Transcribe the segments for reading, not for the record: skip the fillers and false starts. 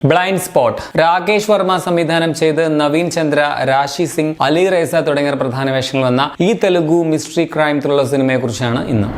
Blind spot Rakesh Varma സംവിധാനം ചെയ്ത് നവീൻ ചന്ദ്ര, രാശി സിംഗ്, അലി റൈസ തുടങ്ങിയ പ്രധാന വേഷങ്ങൾ വന്ന ഈ തെലുഗു മിസ്റ്ററി ക്രൈം ത്രില്ലർ സിനിമയെക്കുറിച്ചാണ് ഇന്ന്.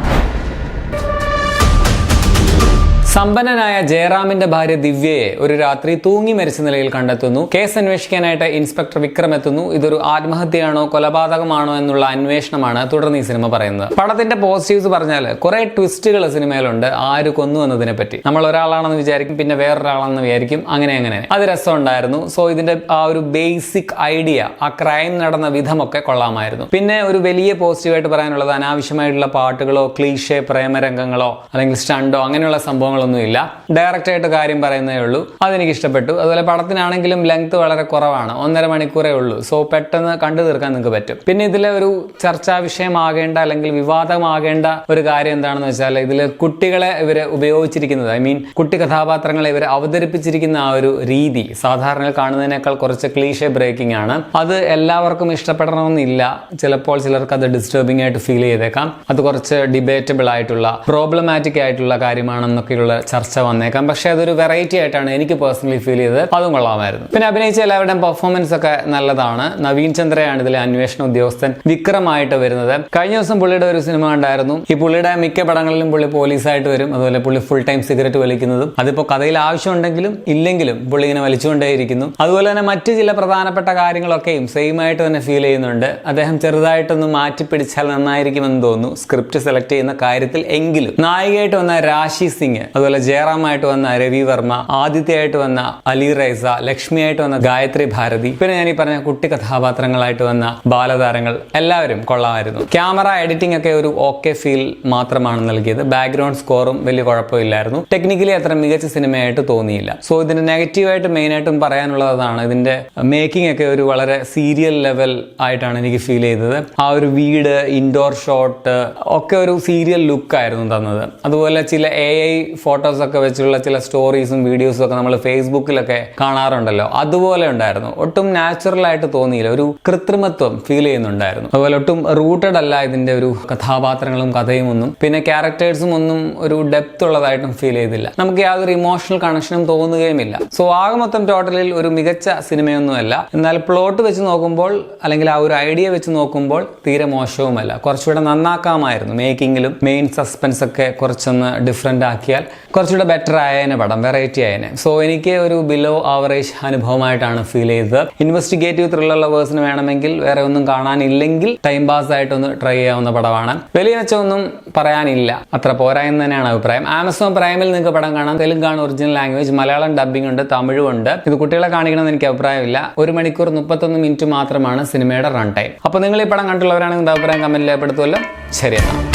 സമ്പന്നനായ ജയറാമിന്റെ ഭാര്യ ദിവ്യയെ ഒരു രാത്രി തൂങ്ങി മരിച്ച നിലയിൽ കണ്ടെത്തുന്നു. കേസ് അന്വേഷിക്കാനായിട്ട് ഇൻസ്പെക്ടർ വിക്രം എത്തുന്നു. ഇതൊരു ആത്മഹത്യയാണോ കൊലപാതകമാണോ എന്നുള്ള അന്വേഷണമാണ് തുടർന്ന് ഈ സിനിമ പറയുന്നത്. പടത്തിന്റെ പോസിറ്റീവ്സ് പറഞ്ഞാൽ കുറെ ട്വിസ്റ്റുകൾ സിനിമയിലുണ്ട്. ആര് കൊന്നു എന്നതിനെ പറ്റി നമ്മൾ ഒരാളാണെന്ന് വിചാരിക്കും, പിന്നെ വേറൊരാളാണെന്ന് വിചാരിക്കും, അങ്ങനെ അത് രസമുണ്ടായിരുന്നു. സോ ഇതിന്റെ ആ ഒരു ബേസിക് ഐഡിയ, ആ ക്രൈം നടന്ന വിധമൊക്കെ കൊള്ളാമായിരുന്നു. പിന്നെ ഒരു വലിയ പോസിറ്റീവായിട്ട് പറയാനുള്ളത് അനാവശ്യമായിട്ടുള്ള പാട്ടുകളോ ക്ലീഷേ പ്രേമരംഗങ്ങളോ അല്ലെങ്കിൽ സ്റ്റണ്ടോ അങ്ങനെയുള്ള സംഭവങ്ങൾ ഒന്നുമില്ല. ഡയറക്റ്റ് ആയിട്ട് കാര്യം പറയുന്നേ ഉള്ളൂ. അതെനിക്ക് ഇഷ്ടപ്പെട്ടു. അതുപോലെ പടത്തിനാണെങ്കിലും ലെങ്ത് വളരെ കുറവാണ്, 1.5 മണിക്കൂറേ ഉള്ളൂ. സോ പെട്ടെന്ന് കണ്ടു തീർക്കാൻ നിങ്ങൾക്ക് പറ്റും. പിന്നെ ഇതിലെ ഒരു ചർച്ചാ വിഷയമാകേണ്ട അല്ലെങ്കിൽ വിവാദമാകേണ്ട ഒരു കാര്യം എന്താണെന്ന് വെച്ചാൽ ഇതിൽ കുട്ടികളെ ഇവര് ഉപയോഗിച്ചിരിക്കുന്നത്, കുട്ടി കഥാപാത്രങ്ങളെ ഇവർ അവതരിപ്പിച്ചിരിക്കുന്ന ആ ഒരു രീതി സാധാരണ കാണുന്നതിനേക്കാൾ കുറച്ച് ക്ലീഷേ ബ്രേക്കിംഗ് ആണ്. അത് എല്ലാവർക്കും ഇഷ്ടപ്പെടണമെന്നില്ല. ചിലപ്പോൾ ചിലർക്ക് അത് ഡിസ്റ്റർബിംഗ് ആയിട്ട് ഫീൽ ചെയ്തേക്കാം. അത് കുറച്ച് ഡിബേറ്റബിൾ ആയിട്ടുള്ള പ്രോബ്ലമാറ്റിക് ആയിട്ടുള്ള കാര്യമാണെന്നൊക്കെയുള്ള ചർച്ച വന്നേക്കാം. പക്ഷെ അതൊരു വെറൈറ്റി ആയിട്ടാണ് എനിക്ക് പേഴ്സണലി ഫീൽ ചെയ്തത്. അതും കൊള്ളാമായിരുന്നു. പിന്നെ അഭിനയിച്ച എല്ലാവരുടെയും പെർഫോമൻസ് ഒക്കെ നല്ലതാണ്. നവീൻ ചന്ദ്രയാണ് ഇതിലെ അന്വേഷണ ഉദ്യോഗസ്ഥൻ വിക്രമായിട്ട് വരുന്നത്. കഴിഞ്ഞ ദിവസം പുള്ളിയുടെ ഒരു സിനിമ കണ്ടായിരുന്നു. ഈ പുള്ളിയുടെ മിക്ക പടങ്ങളിലും പുള്ളി പോലീസായിട്ട് വരും. അതുപോലെ പുള്ളി ഫുൾ ടൈം സിഗരറ്റ് വലിക്കുന്നതും, അതിപ്പോ കഥയിൽ ആവശ്യമുണ്ടെങ്കിലും ഇല്ലെങ്കിലും പുള്ളി ഇങ്ങനെ വലിച്ചുകൊണ്ടേയിരിക്കുന്നു. അതുപോലെ തന്നെ മറ്റു ചില പ്രധാനപ്പെട്ട കാര്യങ്ങളൊക്കെയും സെയിം ആയിട്ട് തന്നെ ഫീൽ ചെയ്യുന്നുണ്ട്. അദ്ദേഹം ചെറുതായിട്ടൊന്ന് മാറ്റിപ്പിടിച്ചാൽ നന്നായിരിക്കുമെന്ന് തോന്നുന്നു സ്ക്രിപ്റ്റ് സെലക്ട് ചെയ്യുന്ന കാര്യത്തിൽ. എങ്കിലും നായികയായിട്ട് വന്ന രാശി സിംഗ്, അതുപോലെ ജയറാമായിട്ട് വന്ന രവി വർമ്മ, ആദിത്യയായിട്ട് വന്ന അലി റൈസ, ലക്ഷ്മിയായിട്ട് വന്ന ഗായത്രി ഭാരതി, പിന്നെ ഞാൻ ഈ പറഞ്ഞ കുട്ടി കഥാപാത്രങ്ങളായിട്ട് വന്ന ബാലതാരങ്ങൾ എല്ലാവരും കൊള്ളാമായിരുന്നു. ക്യാമറ എഡിറ്റിംഗ് ഒക്കെ ഒരു ഓക്കെ ഫീൽ മാത്രമാണ് നൽകിയത്. ബാക്ക്ഗ്രൗണ്ട് സ്കോറും വലിയ കുഴപ്പമില്ലായിരുന്നു. ടെക്നിക്കലി അത്ര മികച്ച സിനിമയായിട്ട് തോന്നിയില്ല. സോ ഇതിന്റെ നെഗറ്റീവായിട്ട് മെയിനായിട്ടും പറയാനുള്ളതാണ് ഇതിന്റെ മേക്കിംഗ് ഒക്കെ ഒരു വളരെ സീരിയൽ ലെവൽ ആയിട്ടാണ് എനിക്ക് ഫീൽ ചെയ്തത്. ആ ഒരു വീട്, ഇൻഡോർ ഷോട്ട് ഒക്കെ ഒരു സീരിയൽ ലുക്ക് ആയിരുന്നു തന്നത്. അതുപോലെ ചില AI ഫോട്ടോസ് ഒക്കെ വെച്ചുള്ള ചില സ്റ്റോറീസും വീഡിയോസും ഒക്കെ നമ്മൾ ഫേസ്ബുക്കിലൊക്കെ കാണാറുണ്ടല്ലോ, അതുപോലെ ഉണ്ടായിരുന്നു. ഒട്ടും നാച്ചുറൽ ആയിട്ട് തോന്നിയില്ല. ഒരു കൃത്രിമത്വം ഫീൽ ചെയ്യുന്നുണ്ടായിരുന്നു. അതുപോലെ ഒട്ടും റൂട്ടഡ് അല്ല ഇതിന്റെ ഒരു കഥാപാത്രങ്ങളും കഥയും ഒന്നും. പിന്നെ ക്യാരക്ടേഴ്സും ഒന്നും ഒരു ഡെപ്ത് ഉള്ളതായിട്ടും ഫീൽ ചെയ്തില്ല. നമുക്ക് യാതൊരു ഇമോഷണൽ കണക്ഷനും തോന്നുകയുമില്ല. സോ ആകെ മൊത്തം ടോട്ടലിൽ ഒരു മികച്ച സിനിമയൊന്നുമല്ല. എന്നാൽ പ്ലോട്ട് വെച്ച് നോക്കുമ്പോൾ അല്ലെങ്കിൽ ആ ഒരു ഐഡിയ വെച്ച് നോക്കുമ്പോൾ തീരെ മോശവുമല്ല. കുറച്ചുകൂടെ നന്നാക്കാമായിരുന്നു. മേക്കിങ്ങിലും മെയിൻ സസ്പെൻസ് ഒക്കെ കുറച്ചൊന്ന് ഡിഫറെന്റ് ആക്കിയാൽ കുറച്ചുകൂടെ ബെറ്റർ ആയതിനെ പടം, വെറൈറ്റി ആയതിനെ. സോ എനിക്ക് ഒരു ബിലോ ആവറേജ് അനുഭവമായിട്ടാണ് ഫീൽ ചെയ്തത്. ഇൻവെസ്റ്റിഗേറ്റീവ് ത്രില്ലർ ലവേഴ്സിന് വേണമെങ്കിൽ, വേറെ ഒന്നും കാണാനില്ലെങ്കിൽ ടൈം പാസ് ആയിട്ടൊന്ന് ട്രൈ ചെയ്യാവുന്ന പടമാണ്. വലിയ മെച്ചമൊന്നും പറയാനില്ല, അത്ര പോരാ എന്ന് തന്നെയാണ് അഭിപ്രായം. ആമസോൺ പ്രൈമിൽ നിങ്ങൾക്ക് പടം കാണാം. തെലുങ്കാണ് ഒറിജിനൽ ലാംഗ്വേജ്, മലയാളം ഡബ്ബിംഗ് ഉണ്ട്, തമിഴും ഉണ്ട്. ഇത് കുട്ടികളെ കാണിക്കണമെന്ന് എനിക്ക് അഭിപ്രായമില്ല. 1 മണിക്കൂർ 31 മിനിറ്റ് മാത്രമാണ് സിനിമയുടെ റൺ ടൈം. അപ്പോൾ നിങ്ങൾ ഈ പടം കണ്ടുള്ളവരാണെങ്കിൽ അഭിപ്രായം കമന്റിൽ രേഖപ്പെടുത്തുമല്ലോ. ശരി, എന്നാൽ